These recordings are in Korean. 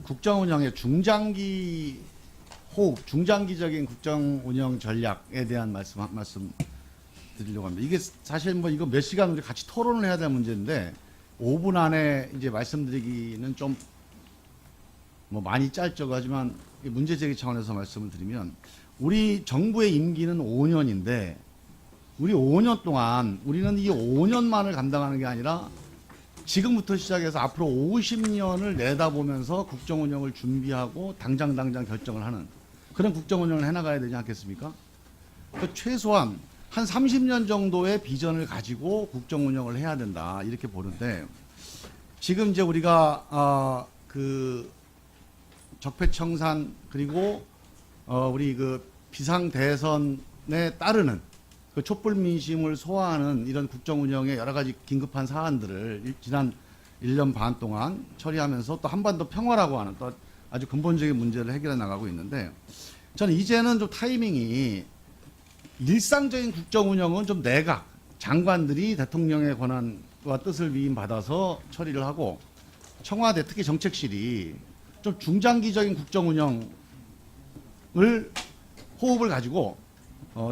국정 운영의 중장기 호흡, 중장기적인 국정 운영 전략에 대한 말씀 드리려고 합니다. 이게 사실 뭐 이거 몇 시간 우리 같이 토론을 해야 될 문제인데 5분 안에 이제 말씀드리기는 좀 뭐 많이 짧죠. 하지만 문제 제기 차원에서 말씀을 드리면 우리 정부의 임기는 5년인데 우리 5년 동안 우리는 이 5년만을 감당하는 게 아니라 지금부터 시작해서 앞으로 50년을 내다보면서 국정 운영을 준비하고 당장 결정을 하는 그런 국정 운영을 해나가야 되지 않겠습니까? 그러니까 최소한 한 30년 정도의 비전을 가지고 국정 운영을 해야 된다 이렇게 보는데 지금 이제 우리가 그 적폐청산 그리고 우리 그 비상 대선에 따르는 그 촛불 민심을 소화하는 이런 국정 운영의 여러 가지 긴급한 사안들을 지난 1년 반 동안 처리하면서 또 한반도 평화라고 하는 또 아주 근본적인 문제를 해결해 나가고 있는데 저는 이제는 좀 타이밍이 일상적인 국정 운영은 좀 내각 장관들이 대통령의 권한과 뜻을 위임받아서 처리를 하고 청와대 특히 정책실이 좀 중장기적인 국정 운영을 호흡을 가지고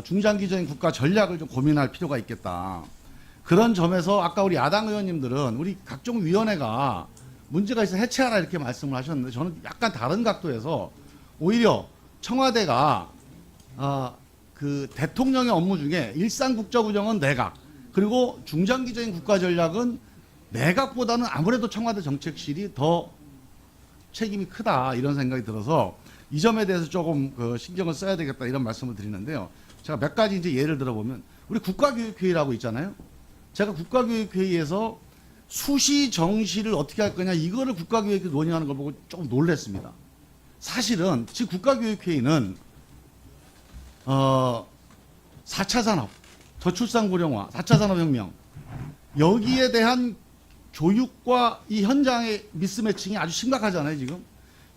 중장기적인 국가 전략을 좀 고민할 필요가 있겠다. 그런 점에서 아까 우리 야당 의원님들은 우리 각종 위원회가 문제가 있어 해체하라 이렇게 말씀을 하셨는데 저는 약간 다른 각도에서 오히려 청와대가 그 대통령의 업무 중에 일상 국정 운영은 내각 그리고 중장기적인 국가 전략은 내각보다는 아무래도 청와대 정책실이 더 책임이 크다 이런 생각이 들어서 이 점에 대해서 조금 그 신경을 써야 되겠다 이런 말씀을 드리는데요. 제가 몇 가지 이제 예를 들어보면 우리 국가교육회의라고 있잖아요. 제가 국가교육회의에서 수시 정시를 어떻게 할 거냐 이거를 국가교육회의 논의하는 걸 보고 조금 놀랐습니다. 사실은 지금 국가교육회의는 4차 산업, 저출산 고령화, 4차 산업혁명 여기에 대한 교육과 이 현장의 미스매칭이 아주 심각하잖아요 지금.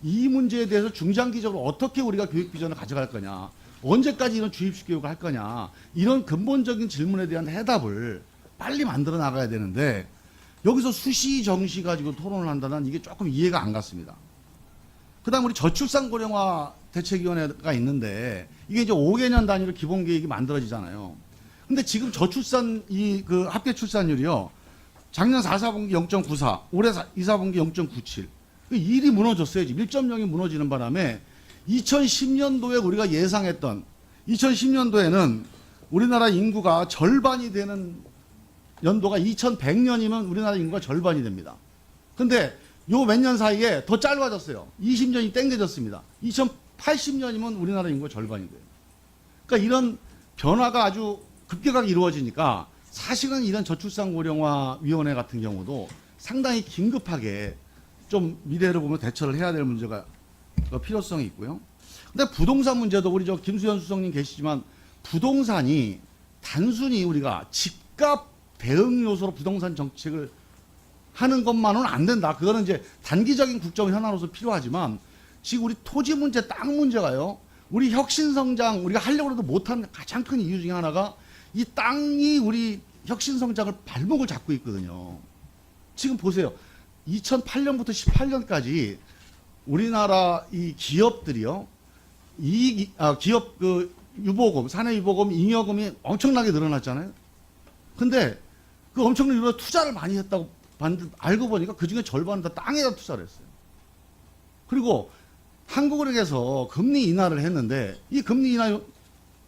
이 문제에 대해서 중장기적으로 어떻게 우리가 교육 비전을 가져갈 거냐 언제까지 이런 주입식 교육을 할 거냐 이런 근본적인 질문에 대한 해답을 빨리 만들어 나가야 되는데 여기서 수시 정시 가지고 토론을 한다는 이게 조금 이해가 안 갔습니다. 그 다음 우리 저출산 고령화 대책위원회가 있는데 이게 이제 5개년 단위로 기본계획이 만들어지잖아요. 근데 지금 저출산 그 합계 출산율이요. 작년 4사분기 0.94, 올해 2사분기 0.97. 일이 무너졌어요. 지금 1.0이 무너지는 바람에 2010년도에 우리가 예상했던 2010년도에는 우리나라 인구가 절반이 되는 연도가 2100년이면 우리나라 인구가 절반이 됩니다. 근데 요 몇 년 사이에 더 짧아졌어요. 20년이 땡겨졌습니다. 2080년이면 우리나라 인구가 절반이 돼요. 그러니까 이런 변화가 아주 급격하게 이루어지니까 사실은 이런 저출산 고령화 위원회 같은 경우도 상당히 긴급하게 좀 미래를 보면 대처를 해야 될 문제가 필요성이 있고요. 근데 부동산 문제도 우리 저 김수현 수석님 계시지만 부동산이 단순히 우리가 집값 대응 요소로 부동산 정책을 하는 것만은 안 된다. 그거는 이제 단기적인 국정 현안으로서 필요하지만 지금 우리 토지 문제, 땅 문제가요. 우리 혁신 성장 우리가 하려고 해도 못하는 가장 큰 이유 중에 하나가 이 땅이 우리 혁신 성장을 발목을 잡고 있거든요. 지금 보세요. 2008년부터 18년까지 우리나라 이 기업들이요. 기업 그 유보금, 사내 유보금, 잉여금이 엄청나게 늘어났잖아요. 근데 그 엄청나게 늘어 투자를 많이 했다고 알고 보니까 그 중에 절반은 다 땅에다 투자를 했어요. 그리고 한국은행에서 금리 인하를 했는데 이 금리 인하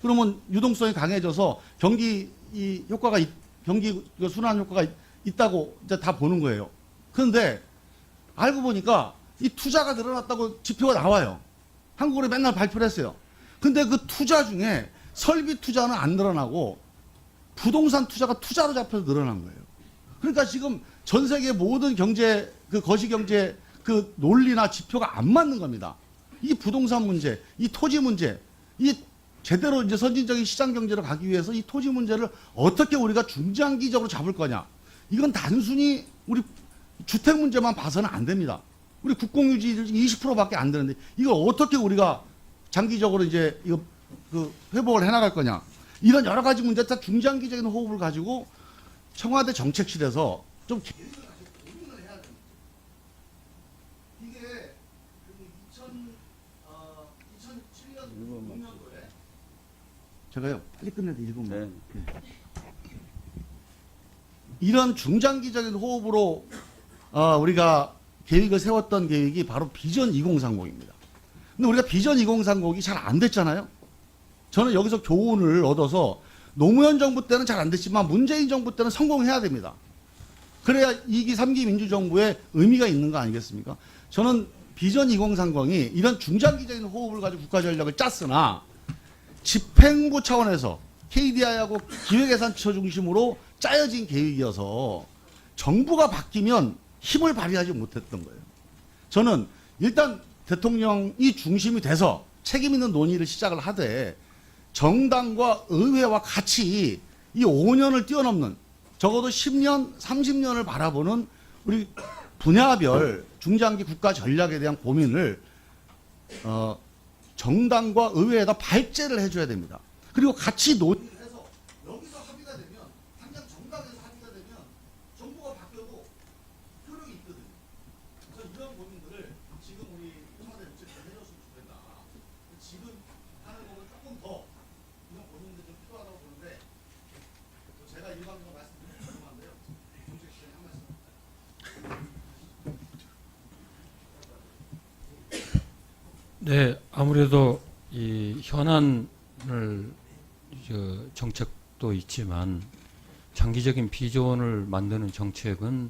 그러면 유동성이 강해져서 경기 이 효과가 경기 순환 효과가 있다고 이제 다 보는 거예요. 그런데 알고 보니까 이 투자가 늘어났다고 지표가 나와요. 한국은행이 맨날 발표를 했어요. 근데 그 투자 중에 설비 투자는 안 늘어나고 부동산 투자가 투자로 잡혀서 늘어난 거예요. 그러니까 지금 전 세계 모든 경제 그 거시 경제 그 논리나 지표가 안 맞는 겁니다. 이 부동산 문제, 이 토지 문제, 이 제대로 이제 선진적인 시장 경제로 가기 위해서 이 토지 문제를 어떻게 우리가 중장기적으로 잡을 거냐. 이건 단순히 우리 주택 문제만 봐서는 안 됩니다. 우리 국공유지율 20%밖에 안 되는데 이걸 어떻게 우리가 장기적으로 이제 이거 그 회복을 해나갈 거냐. 이런 여러 가지 문제 다 중장기적인 호흡을 가지고 청와대 정책실에서 좀 고민을 해야 됩니다. 이게 그 제가요 빨리 끝내도 읽으면 네. 이런 중장기적인 호흡으로 우리가 계획을 세웠던 계획이 바로 비전 2030입니다. 근데 우리가 비전 2030이 잘 안 됐잖아요. 저는 여기서 교훈을 얻어서 노무현 정부 때는 잘 안 됐지만 문재인 정부 때는 성공해야 됩니다. 그래야 2기, 3기 민주정부에 의미가 있는 거 아니겠습니까? 저는 비전 2030이 이런 중장기적인 호흡을 가지고 국가전략을 짰으나 집행부 차원에서 KDI하고 기획예산처 중심으로 짜여진 계획이어서 정부가 바뀌면 힘을 발휘하지 못했던 거예요. 저는 일단 대통령이 중심이 돼서 책임 있는 논의를 시작을 하되 정당과 의회와 같이 이 5년을 뛰어넘는 적어도 10년, 30년을 바라보는 우리 분야별 중장기 국가 전략에 대한 고민을 정당과 의회에다 발제를 해줘야 됩니다. 그리고 같이 논의를 해서 여기서 합의가 되면 당장 정당에서 합의가 되면 정부가 바뀌어도 효력이 있거든요. 그래서 이런 고민들을 지금 우리 청와대 정책을 해줬으면 좋겠다. 지금 하는 거는 조금 더 이런 고민들이 좀 필요하다고 보는데 제가 일방적으로 말씀드리면 죄송한데요. 정책 시간에 한 말씀. 네, 아무래도 이 현안을 정책도 있지만 장기적인 비전을 만드는 정책은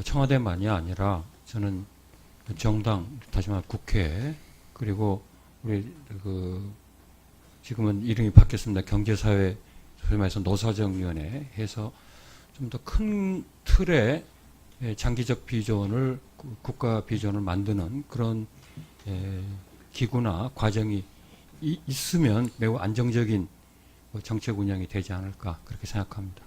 청와대만이 아니라 저는 정당, 다시 말해 국회, 그리고 우리 지금은 이름이 바뀌었습니다. 경제사회, 소위 말해서 노사정위원회 해서 좀 더 큰 틀의 장기적 비전을, 국가 비전을 만드는 그런 기구나 과정이 있으면 매우 안정적인 정책 운영이 되지 않을까 그렇게 생각합니다.